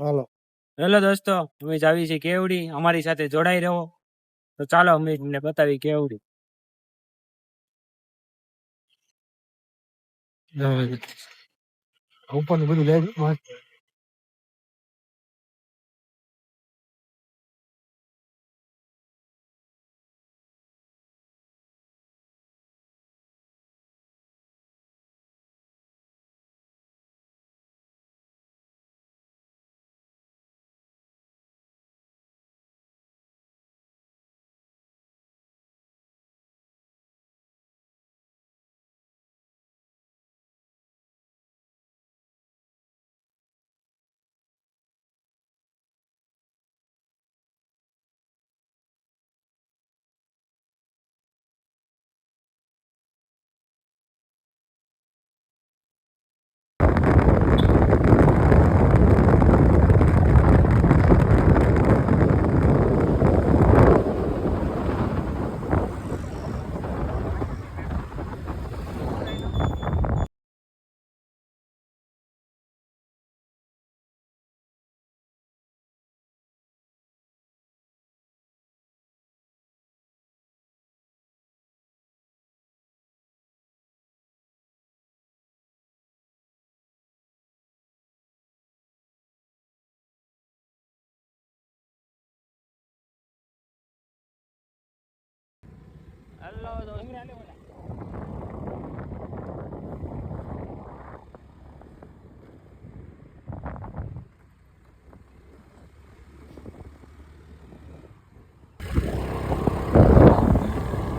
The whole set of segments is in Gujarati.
હાલો હેલો દોસ્તો, અમે જાવી છે કેવડી. અમારી સાથે જોડાઈ રહો. તો ચાલો અમે તમને બતાવી કેવડી. ઉપરનું બધું લે મસ્ત.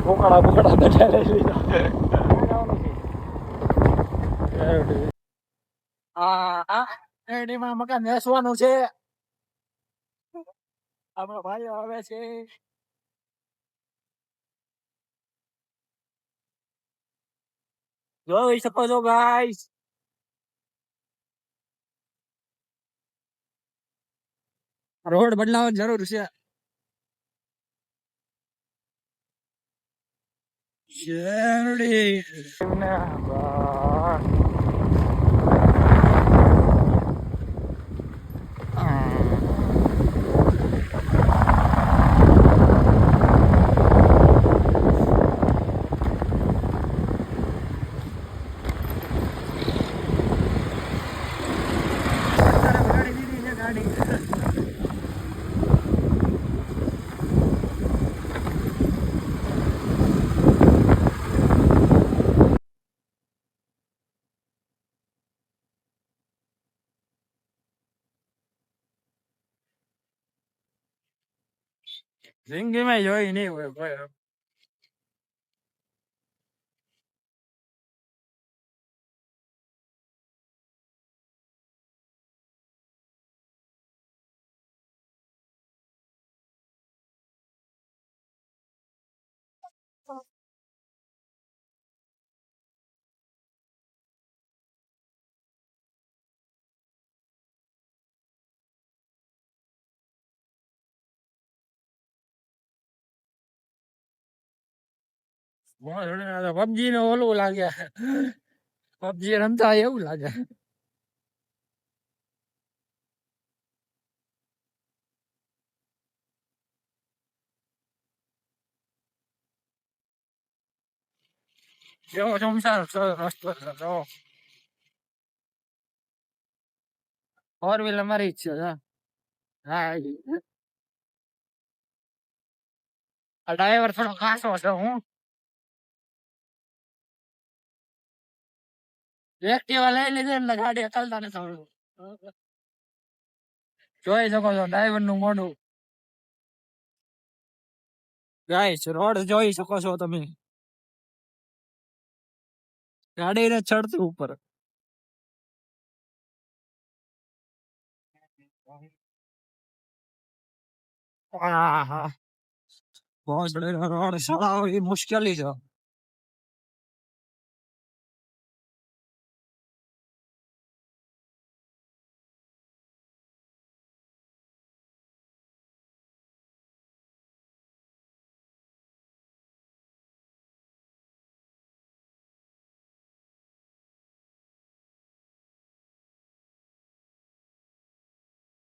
બોકડા બોકડા બધા લઈ લીધા. હા એડીમાં મકાન વેચવાનું છે. આપણા ભાઈઓ આવે છે. જોઈ શકો છો ગાઈસ. રોડ બદલાવાની જરૂર છે. શેરડી જિંદગીમાં જોઈ નહીં હોય ભાઈ. પબજી નો ઓલું લાગે. પબજી રમતા એવું લાગે. જેવો સંસાર રસ્તો જો 4 વ્હીલર મારી જ છે. હા આ ડ્રાઈવર થોડો કાસો છે. હું એક્ટિવા લઈ લીધી એટલે ગાડી અકલતા નથી આવડતું. જોઈ શકો છો ડ્રાઈવર નું મોઢું. ગાઈસ રોડ જોઈ શકો છો તમે. ગાડી ને ચડતી ઉપર. હા પહોંચડે રોડ સળાવો એ મુશ્કેલી છે.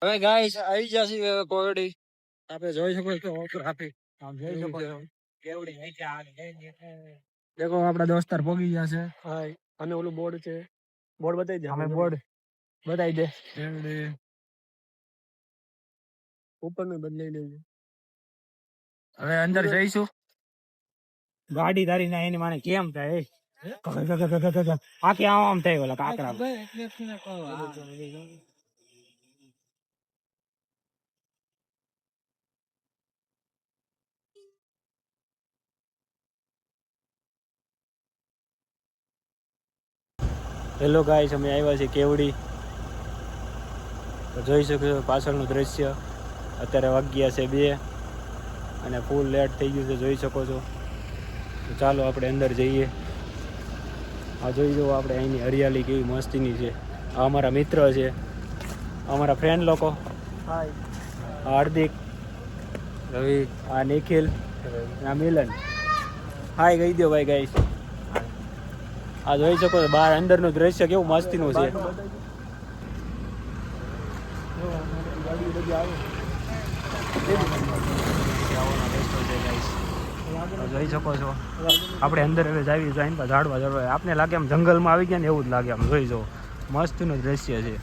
હવે ગાઈસ આવી જશે હવે કોરડી આપણે જોઈ શકો છો ટ્રાફિક આમ જોઈ શકો છો કેવડી દેખો આપડા દોસ્તાર પોગી ગયા છે હાય અને ઓલું બોર્ડ છે બોર્ડ બતાવી દે અમે બોર્ડ બતાવી દે ઉપર નું બદલાઈ લેજો હવે અંદર જઈશું ગાડી તારી ના એની માને કેમ થાય આખી આમ થાય ઓલા કાકડા હેલો ગાઈસ અમે આવ્યા છીએ કેવડી તો જોઈ શકો છો પાછળનું દ્રશ્ય અત્યારે વાગ્યા છે 2 અને ફૂલ લેટ થઈ ગયું છે જોઈ શકો છો તો ચાલો આપણે અંદર જઈએ આ જોઈ જુઓ આપણે અહીંની હરિયાળી કેવી મસ્તીની છે આ અમારા મિત્ર છે અમારા ફ્રેન્ડ લોકો હાય હાર્દિક રવિ આ નિખિલ આ મિલન હાય કહી દો ભાઈ ગાઈસ આ જોઈ શકો છો બહાર અંદરનું દ્રશ્ય કેવું મસ્તીનું છે જોઈ શકો છો આપણે અંદર હવે જાવી જઈને ઝાડવા આપને લાગે આમ જંગલમાં આવી ગયા ને એવું જ લાગે આમ જોઈ જો મસ્તનું દ્રશ્ય છે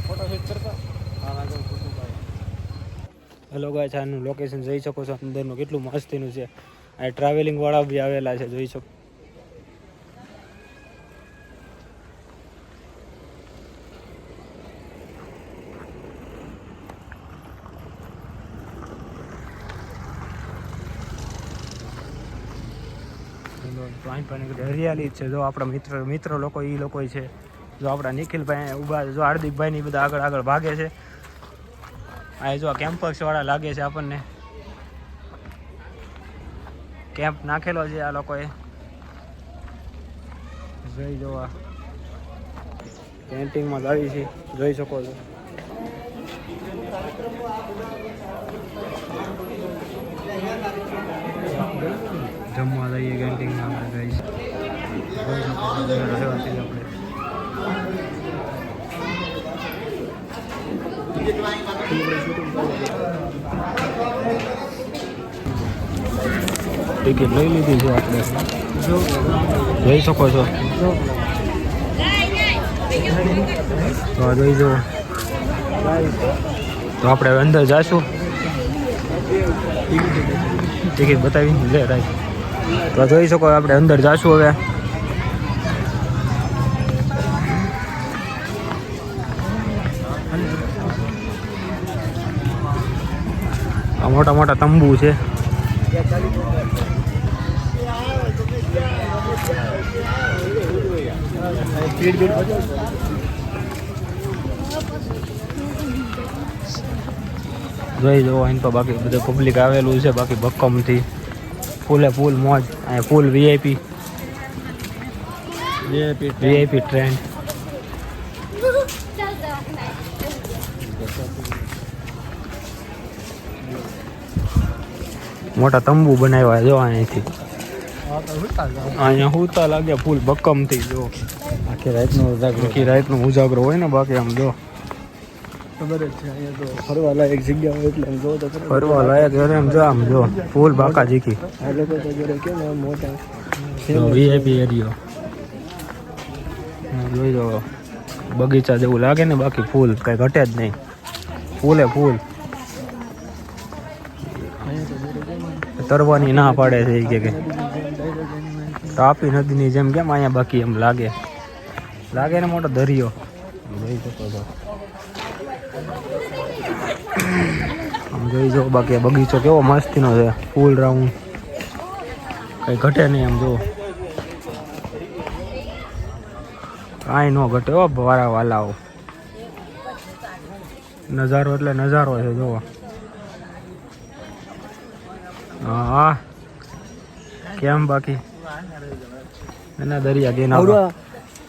ફોટો હેલો ગાઈસ આનું લોકેશન જોઈ શકો છો અંદરનું કેટલું મસ્તીનું છે આ ટ્રાવેલિંગ વાળા બી આવેલા છે જોઈ શકો હરિયાળી છે જો આપણા મિત્ર લોકો એ લોકો છે જો આપણા નિખિલભાઈ ઉભા જો હાર્દિકભાઈ ની બધા આગળ આગળ ભાગે છે આ જો કેમ્પસ વાળા લાગે છે આપણને કેમ્પ નાખેલો છે આ લોકોએ જોઈ જોવા પેન્ટિંગમાં ગાડી છે જોઈ શકો છો જમવા જઈએ કેન્ટીનમાં આપણે જઈશ ટિકિટ લઈ લીધી છે આપણે જોઈ શકો છો તો આ જોઈ જુઓ તો આપણે અંદર જાશું ટિકિટ બતાવી લે રાઈટ તો જોઈ શકો આપણે અંદર જાશું હવે આ મોટા મોટા તંબુ છે જોઈ જવો અહીં તો બાકી બધું પબ્લિક આવેલું છે બાકી ભક્કમથી ફૂલે ફૂલ મોજ અહીંયા ફૂલ વીઆઈપી ટ્રેન્ડ મોટા તંબુ બનાવ્યા જો અહીંથી અહીંયા હુતા લાગે ફૂલ ભક્કમથી જો આખી રાતનો ઉજાગરો હોય ને બાકી આમ જો ખબર જ છે અહીંયા તો ફરવા લાયક જગ્યા હોય એટલે જો તો ફરવા લાયક એમ જો આમ જો ફૂલ બાકા જીકી આ લોકો તો જરા કેમ આમ મોટા વીઆઈપી એરિયો જોઈ જો બગીચા જેવું લાગે ને બાકી ફૂલ કઈ ઘટે જ નહીં ફૂલે ફૂલ તરવાની ના પાડે છે કે તાપી નદીની જેમ કેમ અહીંયા બાકી એમ લાગે ને મોટો દરિયો જોઈ શકો છો આમ જોઈ જો બાકી બગીચો કેવો મસ્તીનો છે ફૂલ રાઉન્ડ કઈ ઘટે નહીં એમ જો કાંઈ ન ઘટે હો વારા વાલાઓ નજારો એટલે નજારો છે જો હા કેમ બાકી એના દરિયા ગેના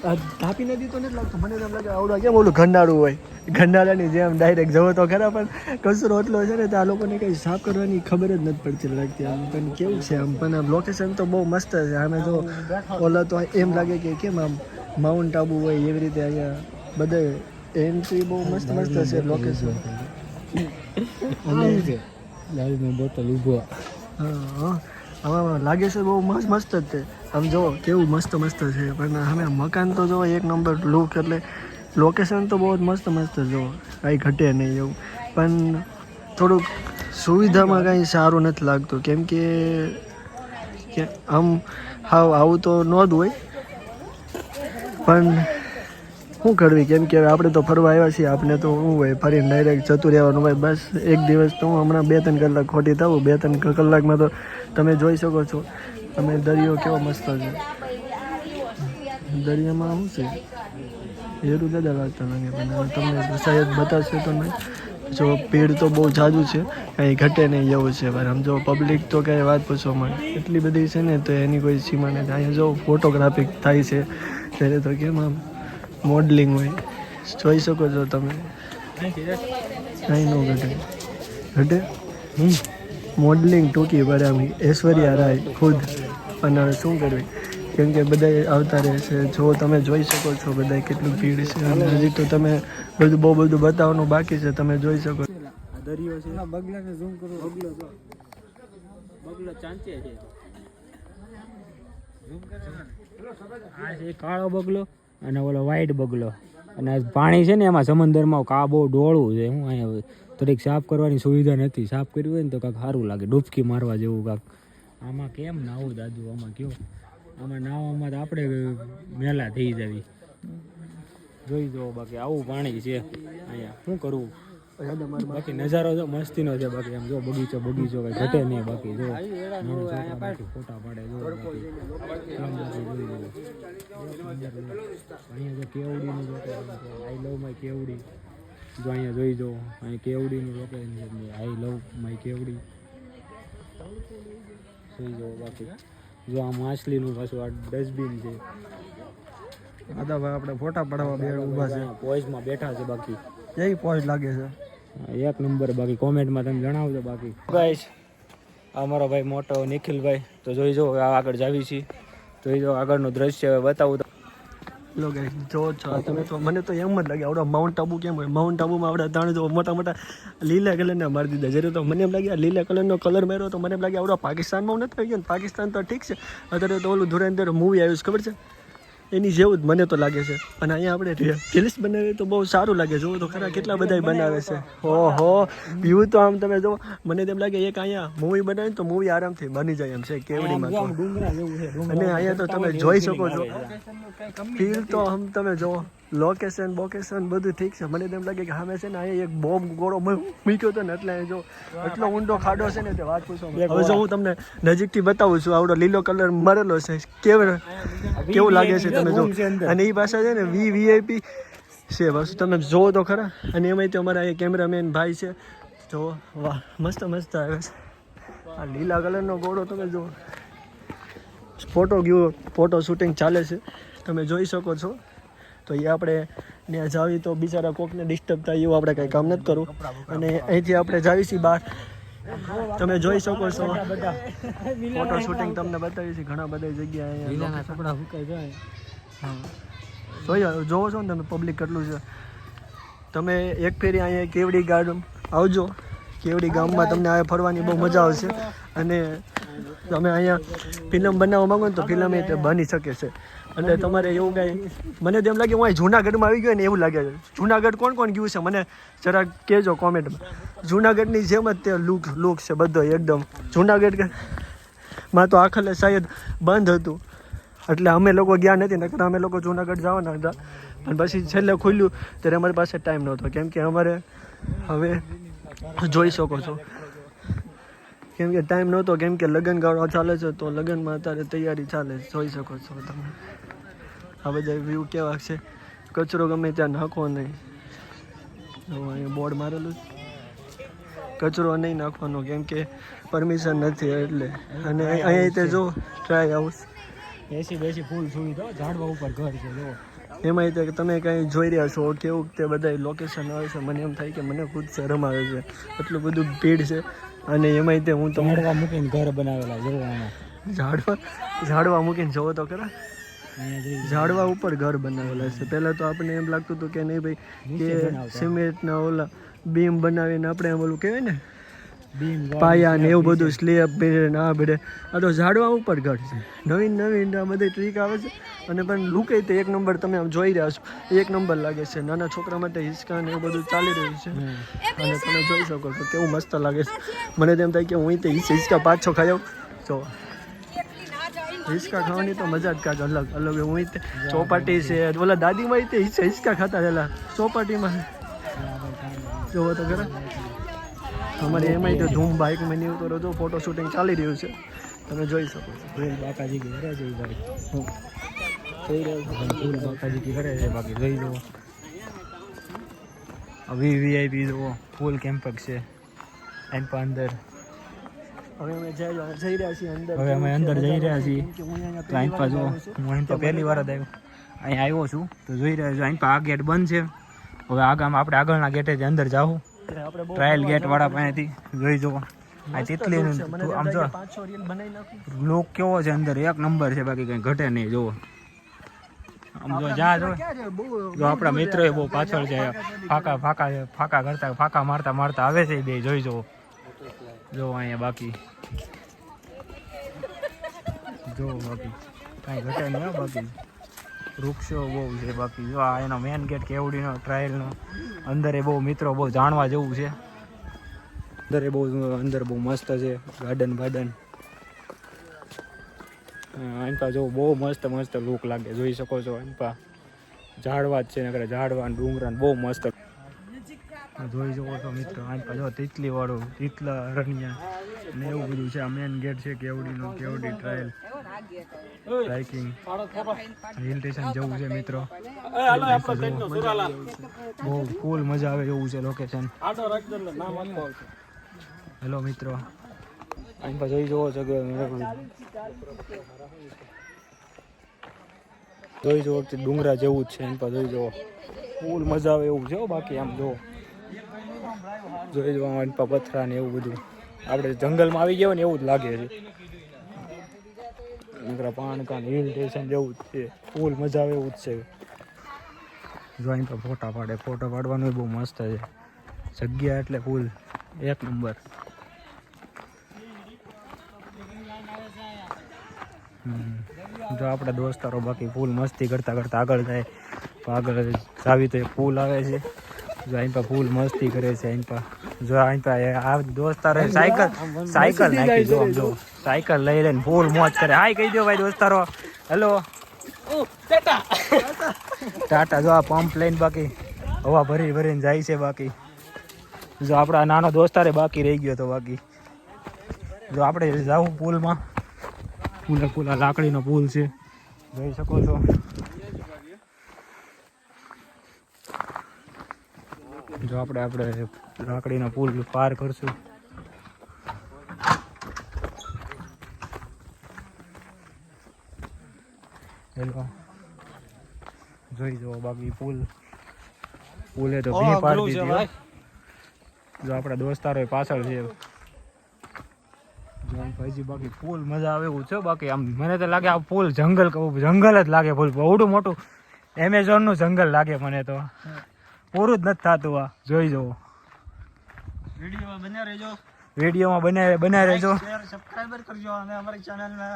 તાપી નદી તો નથી લાગતું મને એમ લાગે આવડું કેમ ઓલું ગંડાળું હોય ગંડાળાની જેમ ડાયરેક્ટ જવો તો ખરા પણ કચરો એટલો છે ને તો આ લોકોને કંઈ સાફ કરવાની ખબર જ નથી પડતી લાગતી આમ પણ કેવું છે આમ પણ આમ લોકેશન તો બહુ મસ્ત છે આમે જો ઓલા તો એમ લાગે કે કેમ આમ માઉન્ટ આબુ હોય એવી રીતે અહીંયા બધે એન્ટ્રી બહુ મસ્ત મસ્ત છે લોકેશન બોટલ ઊભો હા આમાં લાગે છે બહુ મસ્ત મસ્ત જ છે આમ જો કેવું મસ્ત મસ્ત છે પણ અમે મકાન તો જો એક નંબર લુક એટલે લોકેશન તો બહુ જ મસ્ત મસ્ત જો કાંઈ ઘટે નહીં એવું પણ થોડુંક સુવિધામાં કાંઈ સારું નથી લાગતું કેમ કે આમ હાવ આવું તો ન જ હોય પણ શું કરવી કેમ કે આપણે તો ફરવા આવ્યા છીએ આપણે તો શું હોય ફરીને ડાયરેક્ટ જતું રહેવાનું હોય બસ એક દિવસ તો હું હમણાં 2-3 કલાક ખોટી થવું 2-3 કલાકમાં તો તમે જોઈ શકો છો તમે દરિયો કેવો મસ્ત છે દરિયામાં શું છે એરું દાદા લાગતા લાગે પણ તમને શાયદ બતાવશે તો નહીં જો ભીડ તો બહુ જાજુ છે કાંઈ ઘટે નહીં એવું છે પણ આમ જો પબ્લિક તો કાંઈ વાત પૂછવા માંગે એટલી બધી છે ને તો એની કોઈ સીમા નથી અહીંયા જો ફોટોગ્રાફી થાય છે ત્યારે તો કેમ આમ મોડલિંગ હોય જોઈ શકો છો તમે કાંઈ ન ઘટે મોડલિંગ ટૂંકી પડે આમ ઐશ્વર્યા રાય ખુદ અને હવે શું કરવી કેમ કે બધા આવતા રહે છે જો તમે જોઈ શકો છો બધા કેટલું ભીડ છે અને હજી તો તમે બહુ બધું બતાવવાનું બાકી છે તમે જોઈ શકો છો દરિયો છે બગલાને ઝૂમ કરો બગલો ચાંચે છે આ છે કાળો બગલો અને ઓલો વ્હાઈટ બગલો અને પાણી છે ને એમાં સમંદરમાં કા બહુ ડોળું છે હું અહીંયા થોડીક સાફ કરવાની સુવિધા નથી સાફ કર્યું હોય ને તો કાંઈક સારું લાગે ડૂબકી મારવા જેવું કાંક આમાં કેમ નાવું દાદુ આમાં કયો આમાં નાવામાં તો આપણે મેલા થઈ જવી જોઈ જુઓ બાકી આવું પાણી છે અહીંયા શું કરવું બાકી નજારો જો મસ્તીનો છે બાકી આમ જો બગીચો કઈ ઘટે નહીં બાકી જો ફોટા પાડે જો અહીંયા જો કેવડીનું આઈ લવ માય કેવડી જો અહીંયા જોઈ જો અહીંયા કેવડીનું લોકેશન છે આઈ લવ માય કેવડી જોઈ જો બાકી જો આ માછલીનું પાછું આ ડસ્ટબિન છે આપણે ફોટા પાડવા બે ઊભા છે પોઈઝમાં બેઠા છે બાકી કેવી પોઈઝ લાગે છે એક નંબર બાકી કોમેન્ટમાં તમે જણાવજો બાકી ગાઈસ આ મારો ભાઈ મોટો નિખિલભાઈ તો જોઈ જો આગળ જાવી છીએ જોઈ જો આગળનું દ્રશ્ય બતાવું તો લો ગાઈસ જો છો તમે તો મને તો એમ જ લાગે આવડો માઉન્ટ આબુ કેમ હોય માઉન્ટ આબુમાં આપણે ત્રણ જો મોટા મોટા લીલા કલરના મારી દીધા જ્યારે તો મને એમ લાગે લીલા કલરનો કલર માર્યો તો મને એમ લાગે આવડો પાકિસ્તાનમાં નથી આવી ગયો પાકિસ્તાન તો ઠીક છે અત્યારે તો ઓલું ધુરંધર મૂવી આવ્યું છે ખબર છે એની જેવું જ મને તો લાગે છે અને અહીંયા આપણે રીલ્સ બનાવીએ તો બહુ સારું લાગે જુઓ તો ખરા કેટલા બધા બનાવે છે ઓહો વ્યૂ તો આમ તમે જો મને તેમ લાગે એક અહીંયા મૂવી બનાવે તો મૂવી આરામથી બની જાય એમ છે કેવડીમાં અને અહીંયા તો તમે જોઈ શકો છો ફીલ તો આમ તમે જુઓ લોકેશન બોકેશન બધું ઠીક છે મને તેમ લાગે કે સામે છે ને અહીંયા એક બોમ્બ ગોળો મૂક્યો હતો ને એટલે જો એટલો ઊંડો ખાડો છે ને તે વાત પૂછો હવે જો હું તમને નજીકથી બતાવું છું આવડો લીલો કલર મરેલો છે કેવું લાગે છે તમે જો અને એ ભાષા છે ને VIP છે બસ તમે જોવો તો ખરા અને એમાંય તો અમારા એ કેમેરામેન ભાઈ છે જો વાહ મસ્ત મસ્ત આવે છે આ લીલા કલરનો ગોળો તમે જો ફોટો શૂટિંગ ચાલે છે તમે જોઈ શકો છો તો એ આપણે ત્યાં જાવી તો બિચારા કોકને ડિસ્ટર્બ થાય એવું આપણે કંઈ કામ નથી કરવું અને અહીંથી આપણે જાવી છીએ બહાર તમે જોઈ શકો છો ફોટો શૂટિંગ તમને બતાવી છે ઘણા બધા જગ્યાએ જોવો છો ને તમે પબ્લિક કેટલું છે તમે એક ફેરી અહીંયા કેવડી ગાર્ડન આવજો કેવડી ગામમાં તમને આ ફરવાની બહુ મજા આવશે અને તમે અહીંયા ફિલ્મ બનાવવા માંગો ને તો ફિલ્મ એ બની શકે છે એટલે તમારે એવું કાંઈ મને તેમ લાગે હું અહીં જૂનાગઢમાં આવી ગયો ને એવું લાગે છે જૂનાગઢ કોણ કોણ ગયું છે મને જરાક કહેજો કોમેન્ટમાં જૂનાગઢની જેમ જ તે લુક છે બધો એકદમ જૂનાગઢમાં તો આખલે શાયદ બંધ હતું એટલે અમે લોકો ગયા નથી નકર અમે લોકો જૂનાગઢ જવાના હતા પણ પછી છેલ્લે ખુલ્યું ત્યારે અમારી પાસે ટાઈમ નહોતો કેમ કે અમારે હવે જોઈ શકો છો કેમ કે ટાઈમ નહોતો કેમ કે લગ્નગાળો ચાલે છે તો લગ્નમાં અત્યારે તૈયારી ચાલે જોઈ શકો છો તમે આ બધા વ્યૂ કેવા છે કચરો ગમે ત્યાં નાખવો નહીં અહીંયા બોર્ડ મારેલું કચરો નહીં નાખવાનો કેમ કે પરમિશન નથી એટલે અને અહીંયા તે જો ટ્રાય હાઉસ એસી બેસી ફૂલ સુવિધા ઝાડવા ઉપર ઘર છે જો એમાંય તે તમે કાંઈ જોઈ રહ્યા છો કેવું તે બધા લોકેશન આવે છે, મને એમ થાય કે મને ખુદ શરમ આવે છે, એટલું બધું ભીડ છે. અને એમાંય તે હું તમને ઝાડવા મૂકીને ઘર બનાવેલા જોવા, ઝાડવા મૂકીને જોવો તો ખરા, ઝાડવા ઉપર ઘર બનાવેલા છે. પહેલાં તો આપણે એમ લાગતું હતું કે નહીં ભાઈ કે સિમેન્ટના ઓલા બીમ બનાવીને આપણે એમ ઓલું કહેવાય ને પાયા ને એવું બધું સ્લેબ બેડે ના બેડે, આ તો ઝાડવા ઉપર ઘર છે. નવીન આ બધી ટ્રીક આવે છે. અને પણ લુકે તે એક નંબર તમે આમ જોઈ રહ્યા છો, એક નંબર લાગે છે. નાના છોકરા માટે હિંચકા ને એવું બધું ચાલી રહ્યું છે અને તમે જોઈ શકો છો કેવું મસ્ત લાગે છે. મને તેમ થાય કે હું તે હિંચકા 5-6 ખાઈ આવું. જો હિંચકા ખાવાની તો મજા જ કાંઈક અલગ હું ચોપાટી છે, ઓલા દાદીમાં તે હિંચકા ખાતા રહેલા ચોપાટીમાં, જોવો તો ખરા. અમારે એમાંય તો ધૂમ બાઇકમાં નહીં કરો તો ફોટો શૂટિંગ ચાલી રહ્યું છે, તમે જોઈ શકો છો. ફૂલ બાકાજી કી ઘરે છે ભાઈ, જોઈ રહ્યો છો ફૂલ બાકાજી કી ઘરે છે. બાકી જોઈ લો વીઆઈપી જુઓ, ફૂલ કેમ્પસ છે એન પર અંદર. હવે અમે જઈ રહ્યા છીએ અંદર. હવે અમે અંદર જઈ રહ્યા છીએ. તો અહીં પર જુઓ, હું અહીં તો પહેલી વાર જ આવ્યો, અહીં આવ્યો છું તો જોઈ રહ્યા છું અહીં પર આ ગેટ બંધ છે. હવે આગામાં આપણે આગળના ગેટે જ અંદર જાઉં, ટ્રાયલ ગેટ વાળા પાસેથી જોઈ જુઓ. આ તિતલી આમ જો લોક કેવો છે અંદર, એક નંબર છે, બાકી કઈ ઘટે નહીં. જુઓ આમ જો જા જો આપણા મિત્રો એ બહુ પાછળ છે, ફાકા મારતા આવે છે બે, જોઈ જુઓ. જો અહીંયા બાકી જો બાકી કાંઈ ઘટે નહીં. બાકી વૃક્ષો બહુ છે. બાકી જો આ એનો મેન ગેટ કેવડીનો ટ્રાયલનો, અંદર એ બહુ મિત્રો બહુ જાણવા જેવું છે. અંદર બહુ મસ્ત છે ગાર્ડન. આનપા જો બહુ મસ્ત લુક લાગે, જોઈ શકો છો. આનપા ઝાડવા જ છે, નકર ઝાડવા ડુંગરા બહુ મસ્ત જોઈ શકો છો મિત્રો. આનપા જો તિતલી વાળું, તિતલા અરણ્યા ને એવું બધું છે. આ મેન ગેટ છે કેવડીનો, કેવડી ટ્રાયલ ટ્રાઇકિંગ હિલ સ્ટેશન જવું છે મિત્રો. બહુ ફૂલ મજા આવે એવું છે લોકેશન. હેલો મિત્રો, અહીં પર જોઈ જુઓ છો કે જોઈ જુઓ ડુંગરા જેવું જ છે. અહીં પર જોઈ જુઓ ફૂલ મજા આવે એવું છે. બાકી આમ જુઓ જોઈ જુઓ અહીં પર પથરા ને એવું બધું, આપણે જંગલમાં આવી ગયા ને એવું જ લાગે છે. પાણકાન હિલ સ્ટેશન જેવું જ છે, ફૂલ મજા આવે એવું જ છે. જો અહીં પર ફોટા પાડવાનું બહુ મસ્ત છે જગ્યા, એટલે ફૂલ એક નંબર. જો આપણા દોસ્તારો બાકી ફૂલ મસ્તી કરતા આગળ જાય. આગળ જાવી તો એક પુલ આવે છે, જો અહીં પર ફૂલ મસ્તી કરે છે. અહીં પર જો અહીં પર આ દોસ્તારો સાયકલ નાખી, જો સાયકલ લઈ લઈને ફૂલ મોજ કરે. હાય કહી દો ભાઈ દોસ્તારો, હેલો ટાટા. જો આ પંપ લઈને બાકી હવા ભરીને જાય છે. બાકી જો આપણા નાનો દોસ્તારે બાકી રહી ગયો તો. બાકી જો આપણે જાવું પુલમાં, પુલ આ લાકડીનો પુલ છે, જોઈ શકો છો. જો આપણે લાકડીનો પુલ પાર કરશું. હેલો જોઈ જુઓ. બાકી પુલે તો ભી પાડી દીધી. જો આપણા દોસ્તારો પાછળ છે. ભાઈજી બાકી ફૂલ મજા આવે એવું છે. બાકી આમ મને તો લાગે આ ફૂલ જંગલ જ લાગે. ફૂલ બહુડું મોટું એમેઝોન નું જંગલ લાગે મને તો. પૂરું જ નથી થતું. આ જોઈ જવો. વિડીયોમાં બન્યા રહેજો. સબસ્ક્રાઇબર કરજો અને અમારી ચેનલને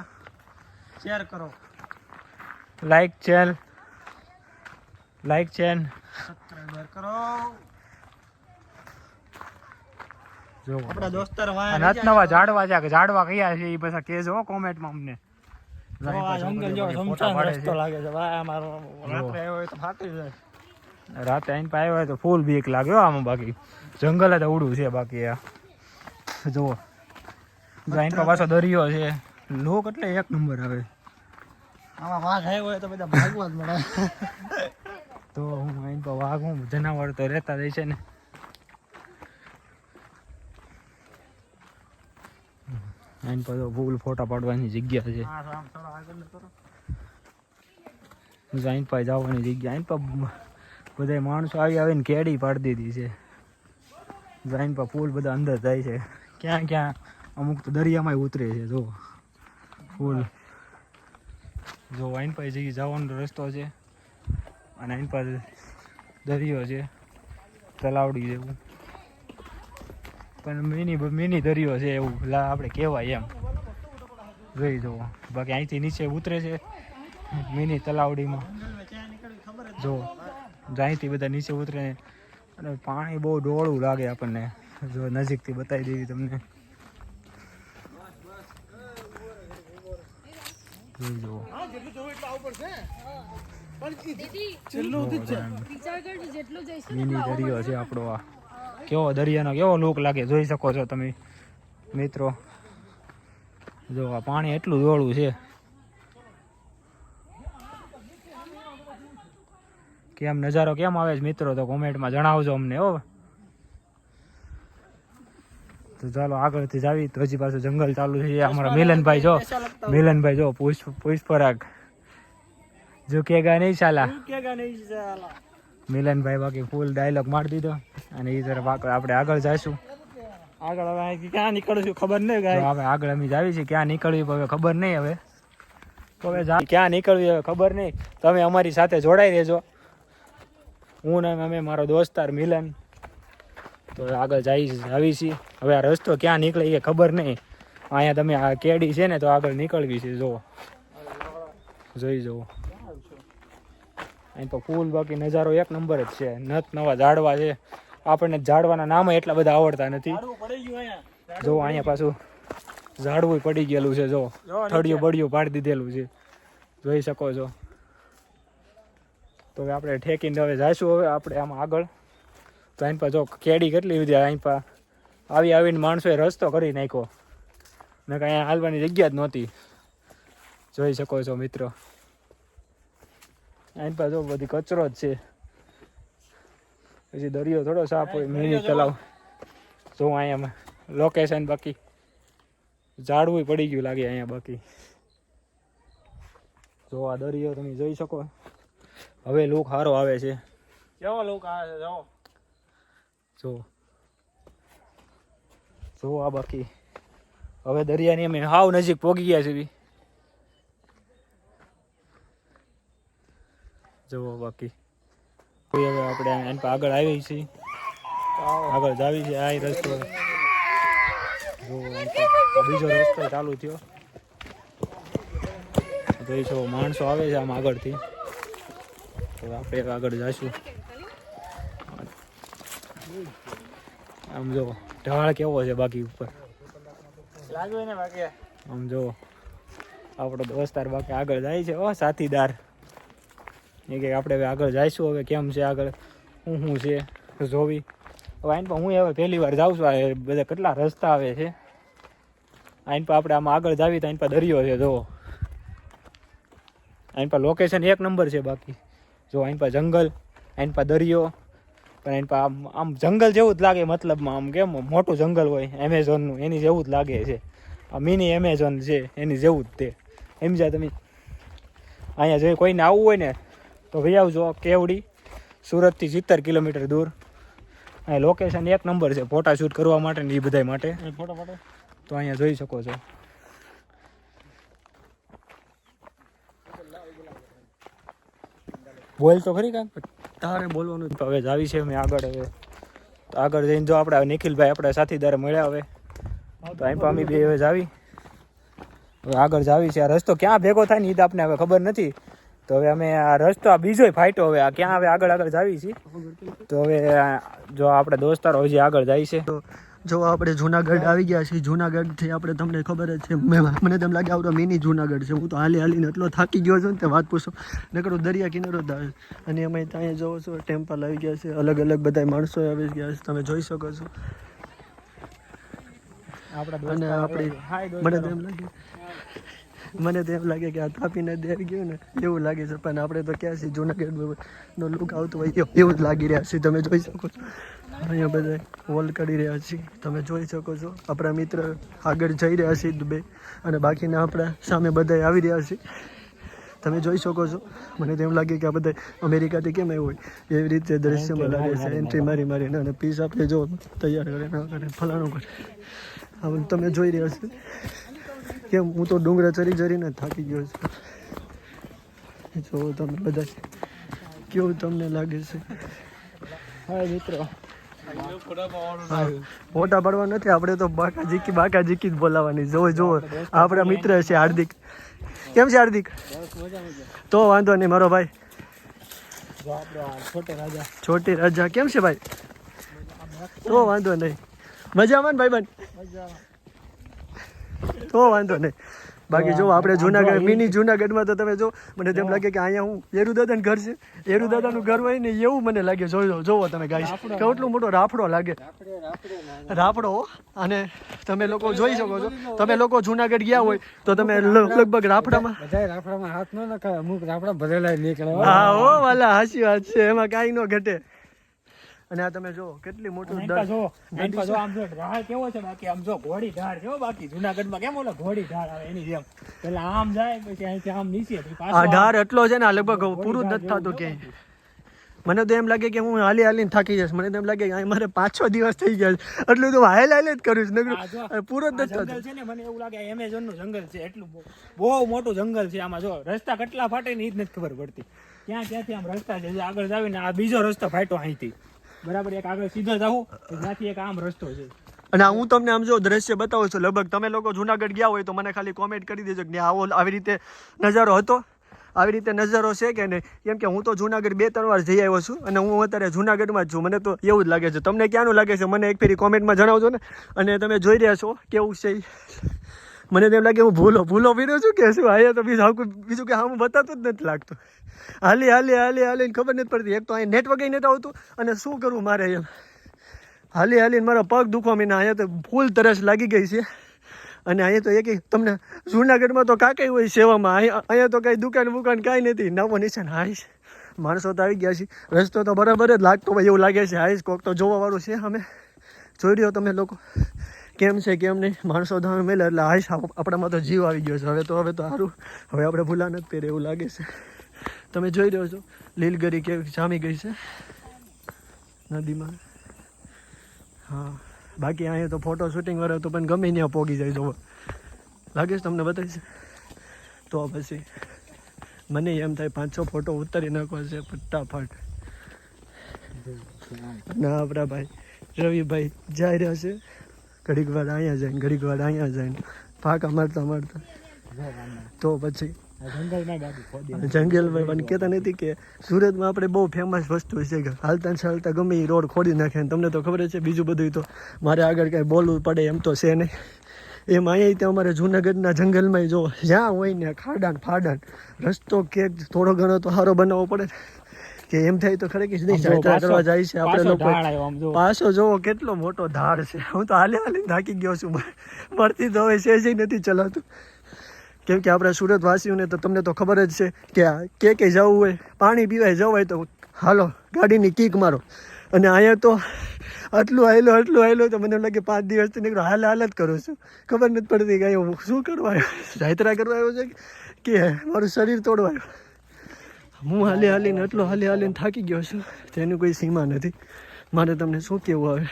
શેર કરો. લાઈક ચેન સબસ્ક્રાઇબર કરો. જો આપણા દોસ્તાર નવા ઝાડવા કયા છે એ પછી કહેજો કોમેન્ટમાં અમને. રાતે આઈને આવ્યો હોય તો ફૂલ બીક લાગ્યો આમાં. બાકી જંગલ જ અવડું છે. બાકી આ જુઓ આઈને પાછો દરિયો છે. લોક એટલે એક નંબર આવે. આમાં વાઘ આવ્યો હોય તો બધા ભાગવા જ મળે. તો હું આઈને વાઘ જનાવર તો રહેતા જ છે ને. આઈને પછી ફૂલ ફોટા પાડવાની જગ્યા છે. જાઈન પા જવાની જગ્યા જાઈન પા બધા માણસો આવીને કેડી પાડી દીધી છે જાઈન પા ફૂલ બધા અંદર જાય છે ક્યાં ક્યાં અમુક તો દરિયામાં ઉતરે છે જો ફૂલ જો વાઈન પાસે જઈ જવાનો રસ્તો છે અને આઈન પાસે દરિયો છે તલાવડી જેવું પણ મિની દરિયો છે એવું આપણે કહેવાય એમ જોઈ જુઓ બાકી અહીંથી નીચે ઉતરે છે મિની તલાવડીમાં જો અહીંથી બધા નીચે ઉતરે અને પાણી બહુ ડોળું લાગે આપણને જો નજીકથી બતાવી દેવી તમને જોઈ જુઓ મિની દરિયો છે આપણો આ કેવો દરિયાનો કેવો લુક લાગે જોઈ શકો છો તમે મિત્રો જો આ પાણી એટલું દોડું છે કેમ નજારો કેમ આવે છે મિત્રો તો કોમેન્ટમાં જણાવજો અમને હો તો ચાલો આગળથી જાવી તો હજી પાછું જંગલ ચાલુ છે અમારા મિલનભાઈ જો પુષ્પરાગ ઝુકેગા નહીં સાલા મિલનભાઈ બાકી ફૂલ ડાયલોગ મારી દીધો અને એ તરફ આપણે આગળ જઈશું આગળ હવે ક્યાં નીકળશું ખબર નહીં હવે આગળ અમે જાવી છીએ ક્યાં નીકળવી હવે ખબર નહીં હવે ક્યાં નીકળવી હવે ખબર નહીં તમે અમારી સાથે જોડાઈ રહેજો હું ને અમે મારો દોસ્તાર મિલન તો આગળ આવી છીએ હવે આ રસ્તો ક્યાં નીકળે એ ખબર નહીં અહીંયા તમે આ કેડી છે ને તો આગળ નીકળવી છે જો જોઈ જુઓ અહીં તો ફૂલ બાકી નજારો એક નંબર જ છે નત નવા ઝાડવા છે આપણને ઝાડવાના નામ એટલા બધા આવડતા નથી જો અહીંયા પાછું ઝાડવું પડી ગયેલું છે જો થડિયું બડિયું પાડી દીધેલું છે જોઈ શકો છો તો હવે આપણે ઠેકીને હવે જઈશું હવે આપણે આમાં આગળ તો અહીં પા જો કેડી કેટલી બધી અહીં પા આવીને માણસોએ રસ્તો કરી નાખ્યો ને કાંઈ હાલવાની જગ્યા જ નહોતી જોઈ શકો છો મિત્રો અહીં પા જો બધી કચરો જ છે પછી દરિયો થોડો સાફ હોય મિની તલાવ જો અહીંયા લોકેશન બાકી ઝાડવું પડી ગયું લાગે અહીંયા બાકી જો આ દરિયો તમે જોઈ શકો હવે લુક સારો આવે છે કેવો લુક આવે છે જો આ બાકી હવે દરિયાની અમે હાવ નજીક પહોંચી ગયા છીએ જો બાકી હવે આપણે એની પર આગળ આવી છીએ આગળ જાવી છે આ રસ્તો જો બીજો રસ્તો ચાલુ થયો જોઈ છો માણસો આવે છે આમ આગળથી તો આપણે આગળ જઈશું આમ જો ઢાળ કેવો છે બાકી ઉપર લાગ્યું ને બાકી આમ જો આપણો દોસ્તાર બાકી આગળ જાય છે ઓ સાથીદાર એ કે આપણે હવે આગળ જઈશું હવે કેમ છે આગળ શું છે જોવી હવે આઈન પર હું હવે પહેલી વાર જાઉં છું આ બધા કેટલા રસ્તા આવે છે આઈન પર આપણે આમાં આગળ જાવી તો આઈન પર દરિયો છે જો આઈન પર લોકેશન એક નંબર છે બાકી જો આઈન પર જંગલ આઈન પર દરિયો પણ આઈન પર આમ જંગલ જેવું જ લાગે મતલબમાં આમ કેમ મોટું જંગલ હોય એમેઝોનનું એની જેવું જ લાગે છે આ મિની એમેઝોન છે એની જેવું જ તે સમજ્યા તમે અહીંયા જો કોઈને આવવું હોય ને તો ભાઈ આવજો કેવડી સુરતથી 70 કિલોમીટર દૂર અહીં લોકેશન એક નંબર છે ફોટા શૂટ કરવા માટે ને એ બધા માટે તો અહીંયા જોઈ શકો છો બોલ તો ખરી કાંક તારે બોલવાનું તો હવે જાવી છે મેં આગળ હવે તો આગળ જઈને જો આપણે નિખિલભાઈ આપણા સાથીદાર મળ્યા હવે તો અહીં પામી બે હવે જાવી હવે આગળ જાવી છે આ રસ્તો ક્યાં ભેગો થાય ને એ તો આપણે હવે ખબર નથી તો હવે અમે આ રસ્તો આ બીજો ફાટ્યો હવે આ ક્યાં હવે આગળ જાવી છીએ તો હવે જો આપણે દોસ્તારો હજી આગળ જાય છે તો જો આપણે જુનાગઢ આવી ગયા છીએ જુનાગઢથી આપણે તમને ખબર જ છે મને તેમ લાગે આવડો મિની જુનાગઢ છે હું તો હાલીને એટલો થાકી ગયો છું ને તે વાત પૂછો નકરો દરિયા કિનારો જ આવે અને અમે ત્યાં જોવો છો ટેમ્પલ આવી ગયા છે અલગ અલગ બધા માણસો આવી ગયા છે તમે જોઈ શકો છો અને આપણે મને તો એમ લાગે કે આ તાપી નદી આવી ગયું ને એવું લાગે છે પણ આપણે તો ક્યાં છીએ જુનાગઢનો લુક આવતો હોય એવું જ લાગી રહ્યા છે તમે જોઈ શકો છો અહીંયા બધા વોલ કરી રહ્યા છીએ તમે જોઈ શકો છો આપણા મિત્ર આગળ જઈ રહ્યા છે દુબઈ અને બાકીના આપણા સામે બધા આવી રહ્યા છે તમે જોઈ શકો છો. મને તો એમ લાગે કે આ બધા અમેરિકાથી કેમ આવ્યું હોય એવી રીતે દ્રશ્યમાં લાગે છે. એન્ટ્રી મારી મારીને અને પીસ આપણે જો તૈયાર કરે ના કરે ફલાણું કરે. હવે તમે જોઈ રહ્યા છો કેમ હું તો ડુંગરા ચરીને થાકી ગયો છું. જો તમે બધા કેવું તમને લાગે છે? હા મિત્રો, ફોટા પાડવા નથી, આપણે તો બાકા જીકી જ બોલાવાની. જો આપણા મિત્ર છે હાર્દિક. કેમ છે હાર્દિક? તો વાંધો નહીં મારો ભાઈ. છોટી રાજા કેમ છે ભાઈ? તો વાંધો નહીં, મજામાં ને ભાઈ બન? તો વાંધો નહીં. બાકી જો આપણે જુનાગઢ મિની જુનાગઢમાં તો તમે જો મને તેમ લાગે કે અહીંયા હું એરુ દાદાનું ઘર છે. એરુ દાદાનું ઘર હોય ને એવું મને લાગે. જોવો તમે ગાઈસ કેટલું મોટો રાફડો લાગે. રાફડો. અને તમે લોકો જોઈ શકો છો, તમે લોકો જુનાગઢ ગયા હોય તો તમે લગભગ રાફડામાં હાથ ન નખાય, અમુક રાફડા ભરેલા નીકળે. હા હો વાલા, હાચી વાત છે, એમાં કાંઈ ન ઘટે. અને આ તમે જો કેટલી મોટું કેવો છે. બાકી આમ જો ઘોડી ઢાળ છે. બાકી જુનાગઢમાં કેમ ઓલો ઘોડી ઢાળ આવે એની જેમ પેલા આમ જાય પછી અહીંથી આમ નીચે. આ ઢાળ એટલો છે ને, આ લગભગ પૂરું જ નથી થતું ક્યાંય. મને તો એમ લાગે કે હું હાલીને થાકી જઈશ. મને તો એમ લાગે કે મારે 5-6 દિવસ થઈ ગયા છે, એટલું તો હાલે જ કરું છું. પૂરો જ નથી થતો. છે ને મને એવું લાગે એમેઝોન નું જંગલ છે. એટલું બહુ મોટું જંગલ છે. આમાં જો રસ્તા કેટલા ફાટે ને એ જ નથી ખબર પડતી. ક્યાંથી આમ રસ્તા છે. આગળ જાવીને આ બીજો રસ્તો ફાટ્યો અહીંથી. બરાબર, એક આગળ સીધો જાવું ત્યાંથી એક આમ રસ્તો છે. અને હું તમને આમ જો દ્રશ્ય બતાવું છું. લગભગ તમે લોકો જુનાગઢ ગયા હોય તો મને ખાલી કોમેન્ટ કરી દેજો કે આવી રીતે નજારો હતો, આવી રીતે નજારો છે કે નહીં. કેમ કે હું તો જુનાગઢ 2-3 વાર જઈ આવ્યો છું અને હું અત્યારે જુનાગઢમાં જ છું. મને તો એવું જ લાગે છે. તમને ક્યાંનું લાગે છે મને એક ફેરી કોમેન્ટમાં જણાવજો ને. અને તમે જોઈ રહ્યા છો કેવું છે. મને તો એમ લાગે હું ભૂલો પીડ્યો છું કે શું. અહીંયા તો બીજું કે હા હું બતાતું જ નથી લાગતું. હાલી ખબર નથી પડતી. એક તો અહીં નેટવર્ક નથી આવતું અને શું કરવું મારે એમ. હાલીને મારા પગ દુખવા મીના. અહીંયા તો ફૂલ તરસ લાગી ગઈ છે. અને અહીંયા તો એક તમને જુનાગઢમાં તો કાંઈ હોય સેવામાં, અહીંયા તો કાંઈ દુકાન કાંઈ નથી. નવો નિશાન હાઈશ માણસો તો આવી ગયા છે. રસ્તો તો બરાબર જ લાગતો હોય એવું લાગે છે. હાઈશ કોક તો જોવાવાળું છે. અમે જોઈ રહ્યો તમે લોકો કેમ છે કેમ નહીં. માણસો તો મેલે એટલે હાઈશ આપણામાં તો જીવ આવી ગયો છે. હવે તો સારું, હવે આપણે ભૂલા નથી પહેરે એવું લાગે છે. તમે જોઈ રહ્યો છો લીલગરી કેવી જામી ગઈ છે નદીમાં. હા બાકી અહીંયા તો ફોટો શૂટિંગ વાળા તો પણ ગમે ત્યાં પોગી જાય. જોવો લાગે છે તમને બતાવીશ તો પછી મને એમ થાય 5-6 ફોટો ઉતારી નાખવા છે ફટાફટ. ના આપણા ભાઈ રવિભાઈ જઈ રહ્યા છે. ઘડીક વાર અહીંયા જાય, ઘડીક વાર અહીંયા જાય, ફાંકા મારતા તો પછી જંગલમાં પણ કહેતા નથી કે સુરતમાં આપણે બહુ ફેમસ વસ્તુ છે કે હાલતા ગમે એ રોડ ખોદી નાખે. તમને તો ખબર છે. બીજું બધું તો મારે આગળ કાંઈ બોલવું પડે એમ તો છે નહીં. એમ અહીંયા તો અમારે જુનાગઢના જંગલમાં જો જ્યાં હોય ને ખાડાન રસ્તો કે થોડો ઘણો તો સારો બનાવવો પડે કે એમ થાય તો ખરે કે નહીં યાત્રા કરવા જાય છે આપણે લોકો. પાછો જોવો કેટલો મોટો ધાડ છે. હું તો હાલીને થાકી ગયો છું. મળતી તો હવે સેજ નથી ચલાવતું. કેમ કે આપણા સુરતવાસીઓને તો તમને તો ખબર જ છે કે કે જવું હોય પાણી પીવાય જવું હોય તો હાલો ગાડીની કીક મારો. અને અહીંયા તો આટલું હાલો તો મને લાગે 5 દિવસથી નીકળો હાલ જ કરું છું. ખબર નથી પડતી કે હું શું કરવા આવ્યો, યાત્રા કરવા આવ્યો છે કે મારું શરીર તોડવા આવ્યો. હું હાલીને થાકી ગયો છું. તેની કોઈ સીમા નથી. મારે તમને શું કહેવું આવે.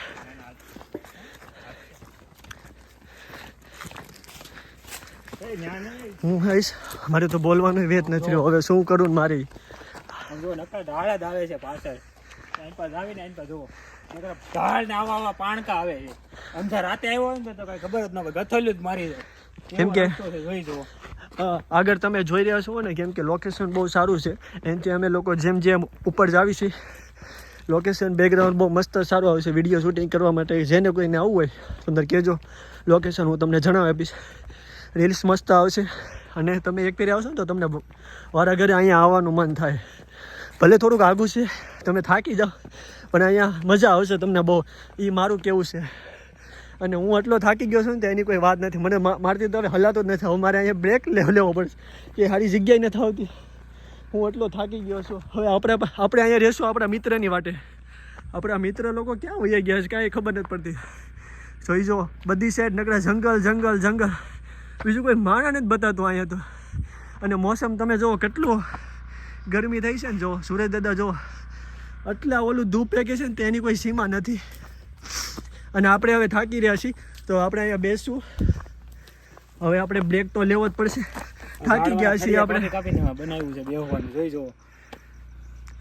હું આવીશ, મારે તો બોલવાનો વેત નથી રહ્યો. હવે શું કરું ને મારી ઢાળ જ આવે છે પાછળ. ઢાળ ને આવા પાણકા આવે છે. અંધાર રાતે આવ્યો હોય ને તો કઈ ખબર જ ન હોય, ગથોલ્યું જ મારી જાય. કેમ કે આગળ તમે જોઈ રહ્યા છો ને, કેમ કે લોકેશન બહુ સારું છે. એનાથી અમે લોકો જેમ ઉપર જાવી છીએ લોકેશન બેકગ્રાઉન્ડ બહુ મસ્ત સારું આવશે વિડીયો શૂટિંગ કરવા માટે. જેને કોઈને આવવું હોય અંદર કહેજો, લોકેશન હું તમને જણાવી આપીશ. રીલ્સ મસ્ત આવશે. અને તમે એક ફેરી આવશો ને તો તમને વારા ઘરે અહીંયા આવવાનું મન થાય. ભલે થોડુંક આઘું છે, તમે થાકી જાઓ પણ અહીંયા મજા આવશે તમને બહુ. એ મારું કેવું છે. અને હું એટલો થાકી ગયો છું ને એની કોઈ વાત નથી. મને મારતી તો હવે હલાતો જ નથી. હવે મારે અહીંયા બ્રેક લેવો પડશે કે સારી જગ્યાએ નથી આવતી. હું એટલો થાકી ગયો છું. હવે આપણે અહીંયા રહેશું આપણા મિત્રની વાટે. આપણા મિત્ર લોકો ક્યાં વહી ગયા છે કાંઈ ખબર નથી પડતી. જોઈ જો બધી સાઈડ નકરા જંગલ. બીજું કોઈ માણા નથી બતાતું અહીંયા તો. અને મોસમ તમે જુઓ કેટલું ગરમી થઈ છે ને, જો સુરેશ દાદા જો આટલા ઓલું ધૂપ ફેંકે છે ને તેની કોઈ સીમા નથી. અને આપણે હવે થાકી રહ્યા છીએ તો આપણે અહીંયા બેસશું. હવે આપણે બ્રેક તો લેવો જ પડશે, થાકી ગયા છીએ આપણે. બનાવ્યું છે બેહવાનું, જોઈ જો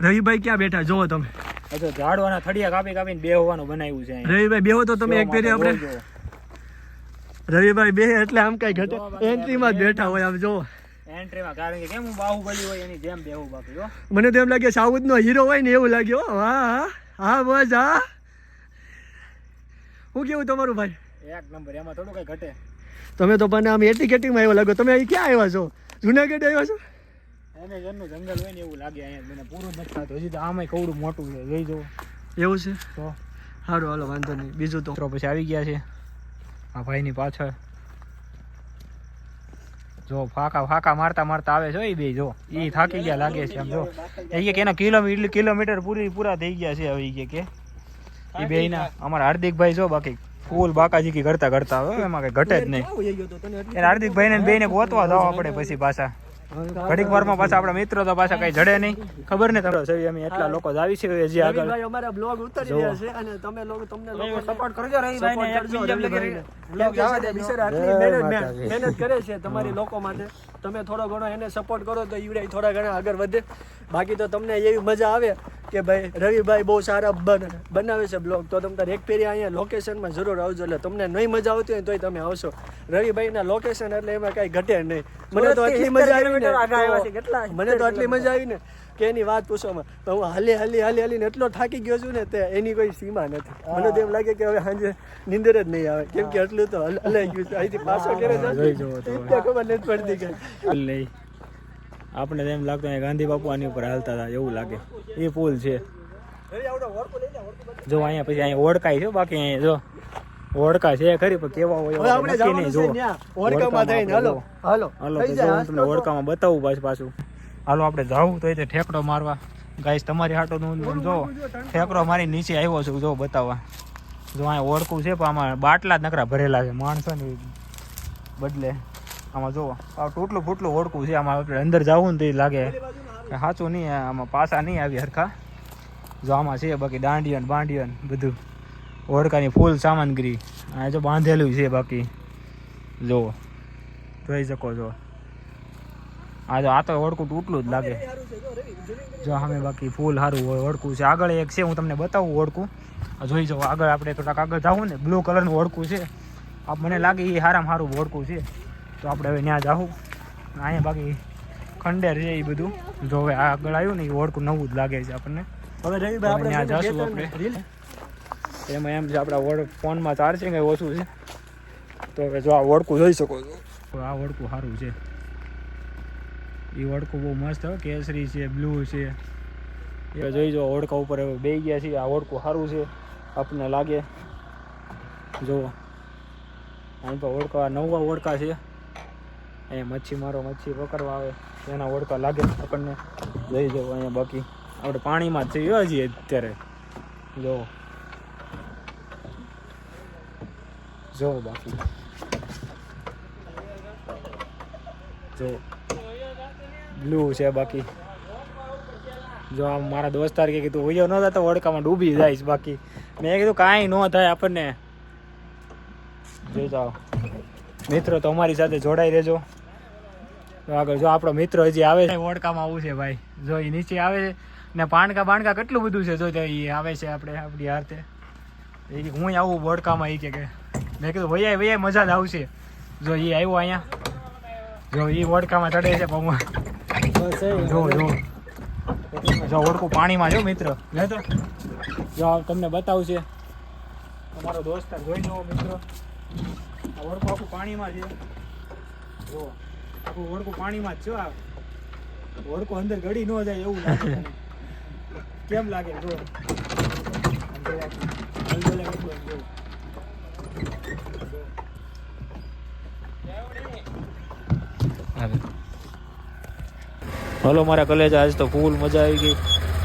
રવિભાઈ ક્યાં બેઠા જોવો તમે. ઝાડવાના થડિયા કાપી કાપીને બેહવાનું બનાવ્યું છે. રવિભાઈ બેહો તો તમે એક ફેરી આપણે રવિભાઈ બે એટલે આમ કઈ ઘટે એન્ટ્રીમાં જ બેઠા હોય આમ જો એન્ટ્રીમાં, કારણ કે કેમ હું બાહુબલી હોય એની જેમ બેહું બાકી હો. મને તો એમ લાગે સાઉથ નો હીરો હોય ને એવું લાગે હો. હા હા બસ હા. હું કેવું તમારું ભાઈ? એક નંબર, એમાં થોડું કઈ ઘટે. તમે તો પણ આમ એટીકેટીમાં આવ્યો લાગો. તમે અહીં ક્યાં આવ્યા છો? જુનાગઢ આવ્યા છો? એને જન્નું જંગલ હોય ને એવું લાગે અહીંયા. મને પૂરું નથી થતું હજી તો. આમાંય કવડું મોટું છે, જોઈ જો. એવું છે તો સારું, હાલો વાંધો નહીં. બીજું તો પછી આવી ગયા છે આ ભાઈની પાછળ. જો ફાકા મારતા મારતા આવે છે એ બે. જો એ થાકી ગયા લાગે છે આમ. જો એ કે એના કિલોમીટર પૂરા થઈ ગયા છે હવે. કે એ બે ના અમારા હાર્દિકભાઈ જો બાકી ફૂલ બાકાજી કરતા આવે, એમાં કઈ ઘટે જ નહીં. એને હાર્દિકભાઈ ને બે ને ગોતવા જવા પડે પછી પાછા ઘડીક વારમાં પાછા આપણા મિત્રો તો પાછા કઈ જડે નહીં. ખબર ને તમને અમે એટલા લોકો જ આવી છે હજી આગળ. અમારા બ્લોગ ઉતારી રહ્યા છે અને તમે લોકો તમને લોકો સપોર્ટ કરજો રવિભાઈને. મહેનત કરે છે તમારી લોકો માટે. તમે થોડો ઘણો એને સપોર્ટ કરો તો ઈવડે થોડા ઘણા આગળ વધે. બાકી તો તમને એવી મજા આવે કે ભાઈ રવિભાઈ બહુ સારા બનાવે છે બ્લોગ, તો તમે તારે એક ફેરી અહીંયા લોકેશનમાં જરૂર આવજો. એટલે તમને નહીં મજા આવતી હોય તોય તમે આવશો. રવિભાઈના લોકેશન એટલે એમાં કાંઈ ઘટે નહીં. મને તો આટલી મજા આવી ને કે એની વાત પૂછવામાં. તો હું હાલી એટલો થાકી ગયો છું ને તે એની કોઈ સીમા નથી. મને તો એમ લાગે કે હવે સાંજે નીંદર જ નહીં આવે, કેમ કે એટલું તો હલાઈ ગયું છે. અહીંથી પાછો ક્યારે ખબર નથી પડતી કઈ. આપણે એમ લાગતું ગાંધી બાપુ આની ઉપર હાલતા હતા એવું લાગે. એ પુલ છે જો અહીંયા. પછી અહીંયા ઓળખાય છે, બાકી અહીંયા જો ઓળખા છે ખરી પણ કેવા હોય નક્કી નહીં. જો તમને ઓળખામાં બતાવું પાછું. હાલો આપણે જાવું તો એ ઠેકડો મારવા. ગાઈસ તમારી હાટો હું જો ઠેકડો મારી નીચે આવ્યો છું જો બતાવવા. જો અહીંયા ઓળખું છે પણ આમાં બાટલા જ નકરા ભરેલા છે માણસો ને બદલે. આમાં જો તૂટલું ફૂટલું ઓળખું છે. આમાં આપણે અંદર જવું ને તો એ લાગે સાચું નહીં. આમાં પાછા નહીં આવી હરખા. જો આમાં છે બાકી દાંડિયન બાંડિયન બધું ઓળખાની ફૂલ સામાનગીરી આ જો બાંધેલું છે. બાકી જો જોઈ શકો છો. આ તો ઓળખું તૂટલું જ લાગે. જો સામે બાકી ફૂલ સારું ઓળખું છે. આગળ એક છે હું તમને બતાવું ઓળખું. જોઈ જાઓ આગળ. આપણે થોડાક આગળ જાવું ને બ્લુ કલરનું ઓળખું છે. મને લાગે એ સારામાં સારું ઓળખું છે. તો આપણે હવે ત્યાં જાવું. અહીંયા બાકી ખંડેર છે એ બધું. જો હવે આગળ આવ્યું ને એ ઓળખું નવું જ લાગે છે આપણને. હવે રવિભાઈ ત્યાં જાશું આપણે. એમાં એમ છે આપણા ફોનમાં ચાર્જિંગ ઓછું છે. તો હવે જો આ ઓળખું જોઈ શકો છો. આ ઓળખું સારું છે. એ ઓળખું બહુ મસ્ત હોય. કેસરી છે, બ્લુ છે. એ જોઈ જો ઓળખા ઉપર હવે બે ગયા છે. આ ઓળખું સારું છે આપણને લાગે. જુઓ અહીં તો ઓળખા નવા ઓળખા છે. અહીંયા મચ્છી પકડવા આવે એના ઓળખા લાગે આપણને. લઈ જાઓ અહીંયા. બાકી આપણે પાણીમાં જ છીએ હજી અત્યારે. જો બાકી જો બ્લુ છે. બાકી જો આમ મારા દોસ્તાર કે કીધું હોયો ન થતો ઓળખામાં ડૂબી જાય. બાકી મેં કીધું કાંઈ ન થાય આપણને. જોઈ જાઓ મિત્રો તો અમારી સાથે જોડાઈ રહેજો. તો આગળ જો આપણો મિત્ર હજી આવે છે ઓળખામાં આવું છે ભાઈ. જો એ નીચે આવે છે ને બાણકા કેટલું બધું છે. જો એ આવે છે આપણી હાથે. હું આવું ઓળખામાં એ કે મેં કીધું વૈયા મજા જ આવશે. જો એ આવ્યો અહીંયા. જો એ ઓળખામાં ચડે છે પગમાં. જો ઓળખું પાણીમાં જો મિત્ર. તો જો તમને બતાવશે તમારો દોસ્તાર. જોઈ જુઓ મિત્રો. આ ઓળખું આખું પાણીમાં છે. જો આખું ઓળખું પાણીમાં જ છો. આ ઓળખું અંદર ગળી ન જાય એવું લાગે. કેમ લાગે જો હલો મારા કલેજ. આજ તો ફૂલ મજા આવી ગઈ.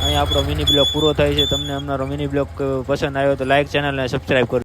અહીંયા આપણો મિની બ્લોગ પૂરો થાય છે. તમને અમારો મિની બ્લોગ પસંદ આવ્યો તો લાઈક ચેનલને સબસ્ક્રાઈબ કરો.